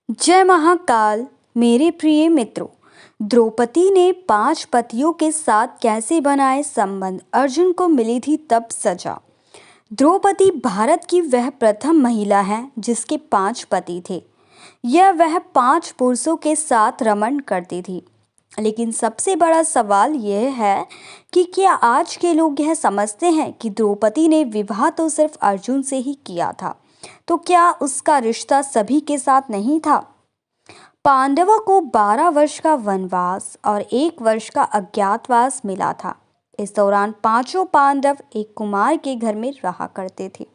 जय महाकाल। मेरे प्रिय मित्रों, द्रौपदी ने 5 पतियों के साथ कैसे बनाए संबंध, अर्जुन को मिली थी तब सजा। द्रौपदी भारत की वह प्रथम महिला है जिसके 5 पति थे। वह 5 पुरुषों के साथ रमण करती थी। लेकिन सबसे बड़ा सवाल यह है कि क्या आज के लोग यह समझते हैं कि द्रौपदी ने विवाह तो सिर्फ अर्जुन से ही किया था, तो क्या उसका रिश्ता सभी के साथ नहीं था? पांडवों को 12 वर्ष का वनवास और 1 वर्ष का अज्ञातवास मिला था। इस दौरान पांचों पांडव एक कुमार के घर में रहा करते थे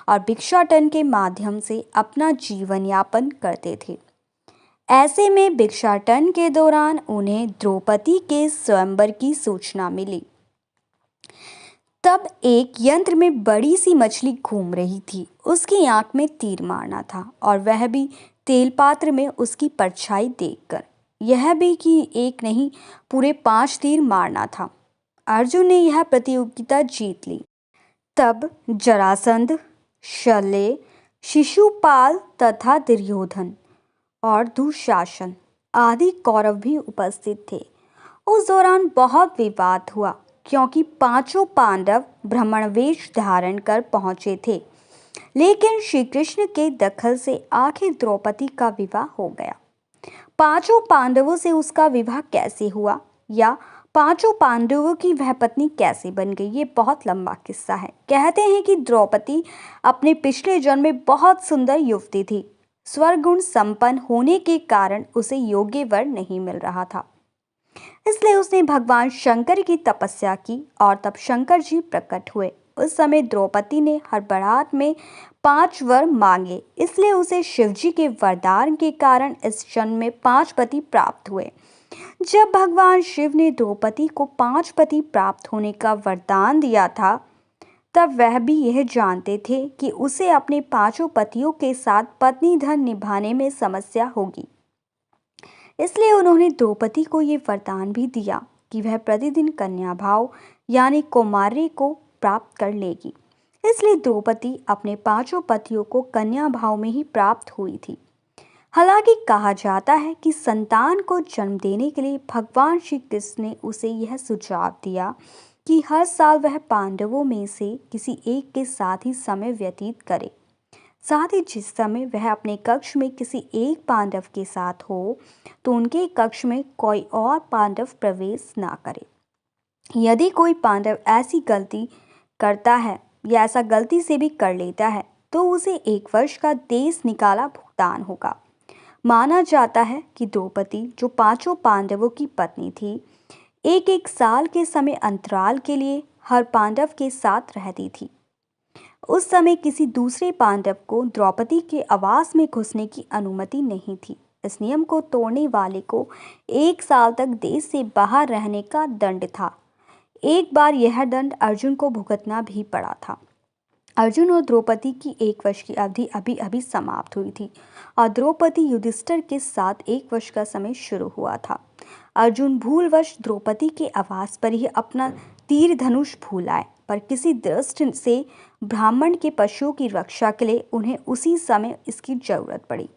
और भिक्षाटन के माध्यम से अपना जीवन यापन करते थे। ऐसे में भिक्षाटन के दौरान उन्हें द्रौपदी के स्वयंवर की सूचना मिली। तब एक यंत्र में बड़ी सी मछली घूम रही थी। उसकी आंख में तीर मारना था और वह भी तेल पात्र में उसकी परछाई देखकर। यह भी कि एक नहीं, पूरे 5 तीर मारना था। अर्जुन ने यह प्रतियोगिता जीत ली। तब जरासंध, शल्य, शिशुपाल तथा दुर्योधन और दुशासन आदि कौरव भी उपस्थित थे। उस दौरान बहुत विवाद हुआ क्योंकि पांचों पांडव ब्राह्मणवेश धारण कर पहुंचे थे। लेकिन श्री कृष्ण के दखल से आखिर द्रौपदी का विवाह हो गया। पांचों पांडवों से उसका विवाह कैसे हुआ या पांचों पांडवों की वह पत्नी कैसे बन गई, ये बहुत लंबा किस्सा है। कहते हैं कि द्रौपदी अपने पिछले जन्म में बहुत सुंदर युवती थी। स्वरगुण संपन्न होने के कारण उसे योग्य वर नहीं मिल रहा था, इसलिए उसने भगवान शंकर की तपस्या की और तब शंकर जी प्रकट हुए। उस समय द्रौपदी ने हर बारात में 5 वर मांगे, इसलिए उसे शिवजी के वरदान के कारण इस जन्म में 5 पति प्राप्त हुए। जब भगवान शिव ने द्रौपदी को 5 पति प्राप्त होने का वरदान दिया था, तब वह भी यह जानते थे कि उसे अपने 5 पतियों के साथ पत्नी धन निभाने में समस्या होगी। इसलिए उन्होंने द्रौपदी को ये वरदान भी दिया कि वह प्रतिदिन कन्या भाव यानी कौमार्य को प्राप्त कर लेगी। इसलिए द्रौपदी अपने 5 पतियों को कन्या भाव में ही प्राप्त हुई थी। हालांकि कहा जाता है कि संतान को जन्म देने के लिए भगवान श्री कृष्ण ने उसे यह सुझाव दिया कि हर साल वह पांडवों में से किसी एक के साथ ही समय व्यतीत करे। साथ ही जिस समय वह अपने कक्ष में किसी एक पांडव के साथ हो, तो उनके कक्ष में कोई और पांडव प्रवेश ना करे। यदि कोई पांडव ऐसी गलती करता है या ऐसा गलती से भी कर लेता है, तो उसे 1 वर्ष का देश निकाला भुगतान होगा। माना जाता है कि द्रौपदी, जो 5 पांडवों की पत्नी थी, एक साल के समय अंतराल के लिए हर पांडव के साथ रहती थी। उस समय किसी दूसरे पांडव को द्रौपदी के आवास में घुसने की अनुमति नहीं थी। इस नियम को तोड़ने वाले को 1 साल तक देश से बाहर रहने का दंड था। एक बार यह दंड अर्जुन को भुगतना भी पड़ा था। अर्जुन और द्रौपदी की 1 वर्ष की अवधि अभी अभी समाप्त हुई थी और द्रौपदी युधिष्ठिर के साथ 1 वर्ष का समय शुरू हुआ था। अर्जुन भूलवश द्रौपदी के आवास पर ही अपना तीर धनुष भूल आए, पर किसी दृष्टि से ब्राह्मण के पशुओं की रक्षा के लिए उन्हें उसी समय इसकी जरूरत पड़ी।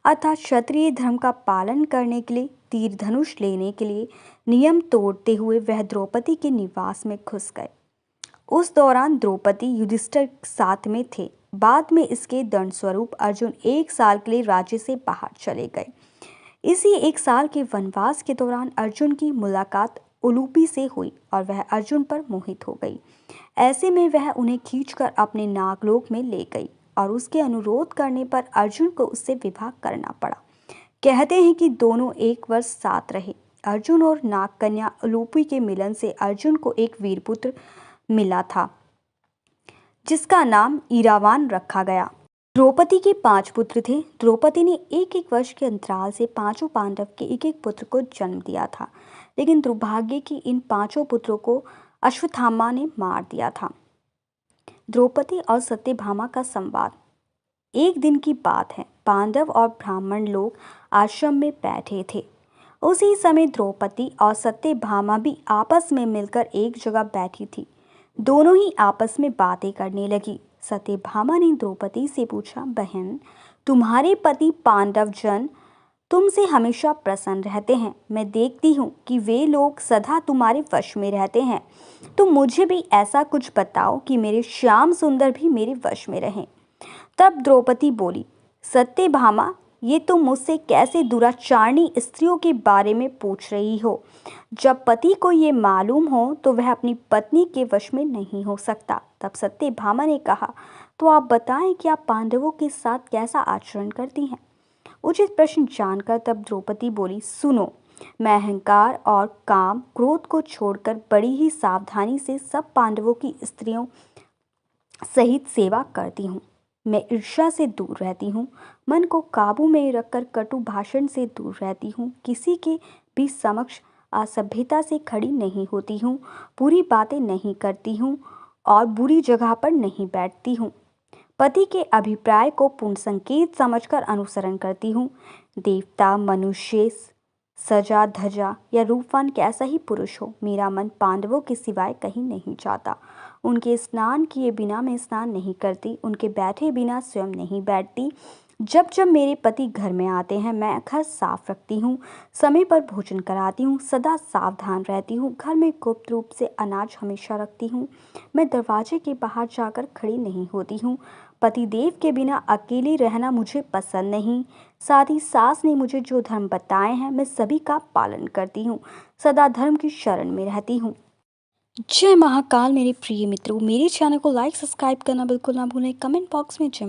अर्थात क्षत्रिय धर्म का पालन करने के लिए तीर धनुष लेने के लिए नियम तोड़ते हुए वह द्रौपदी के निवास में घुस गए। उस दौरान द्रौपदी युधिष्ठिर साथ में थे। बाद में इसके दंड स्वरूप अर्जुन 1 साल के लिए राज्य से बाहर चले गए। इसी 1 साल के वनवास के दौरान अर्जुन की मुलाकात उलूपी से हुई और वह अर्जुन पर मोहित हो गई। ऐसे में वह उन्हें खींचकर अपने नागलोक में ले गई और उसके अनुरोध करने पर अर्जुन को उससे विवाह करना पड़ा। कहते हैं कि दोनों 1 वर्ष साथ रहे। अर्जुन और नागकन्या उलूपी के मिलन से अर्जुन को एक वीरपुत्र मिला था, जिसका नाम ईरावान रखा गया। द्रौपदी के 5 पुत्र थे। द्रौपदी ने 1 वर्ष के अंतराल से 5 पांडव के 1 पुत्र को जन्म दिया था, लेकिन दुर्भाग्य कि इन 5 पुत्रों को अश्वत्थामा ने मार दिया था। द्रौपदी और सत्यभामा का संवाद। एक दिन की बात है, पांडव और ब्राह्मण लोग आश्रम में बैठे थे। उसी समय द्रौपदी और सत्यभामा भी आपस में मिलकर एक जगह बैठी थी। दोनों ही आपस में बातें करने लगी। सत्यभामा ने द्रौपदी से पूछा, बहन तुम्हारे पति पांडव जन तुमसे हमेशा प्रसन्न रहते हैं। मैं देखती हूँ कि वे लोग सदा तुम्हारे वश में रहते हैं। तुम मुझे भी ऐसा कुछ बताओ कि मेरे श्याम सुंदर भी मेरे वश में रहें। तब द्रौपदी बोली, सत्यभामा, ये तुम मुझसे कैसे दुराचारणी स्त्रियों के बारे में पूछ रही हो? जब पति को ये मालूम हो तो वह अपनी पत्नी के वश में नहीं हो सकता। तब सत्यभामा ने कहा, तो आप बताएं कि आप पांडवों के साथ कैसा आचरण करती हैं? उचित प्रश्न जानकर तब द्रौपदी बोली, सुनो, मैं अहंकार और काम क्रोध को छोड़कर बड़ी ही सावधानी से सब पांडवों की स्त्रियों सहित सेवा करती हूँ। मैं ईर्ष्या से दूर रहती हूँ, मन को काबू में रखकर कटु भाषण से दूर रहती हूँ, किसी के भी समक्ष असभ्यता से खड़ी नहीं होती हूँ, बुरी बातें नहीं करती हूँ और बुरी जगह पर नहीं बैठती हूँ। पति के अभिप्राय को पूर्ण संकेत समझकर अनुसरण करती हूँ। देवता, मनुष्य, सजा धजा या रूपवान कैसा ही पुरुष हो, मेरा मन पांडवों के सिवाय कहीं नहीं जाता। उनके स्नान किए बिना मैं स्नान नहीं करती, उनके बैठे बिना स्वयं नहीं बैठती। जब जब मेरे पति घर में आते हैं मैं घर साफ रखती हूँ, समय पर भोजन कराती हूँ, सदा सावधान रहती हूँ, घर में गुप्त रूप से अनाज हमेशा रखती हूँ। मैं दरवाजे के बाहर जाकर खड़ी नहीं होती हूँ। पतिदेव के बिना अकेले रहना मुझे पसंद नहीं। साथ ही सास ने मुझे जो धर्म बताए हैं मैं सभी का पालन करती हूँ, सदा धर्म की शरण में रहती हूँ। जय महाकाल मेरे प्रिय मित्रों, मेरे चैनल को लाइक सब्सक्राइब करना बिल्कुल ना भूलें। कमेंट बॉक्स में जय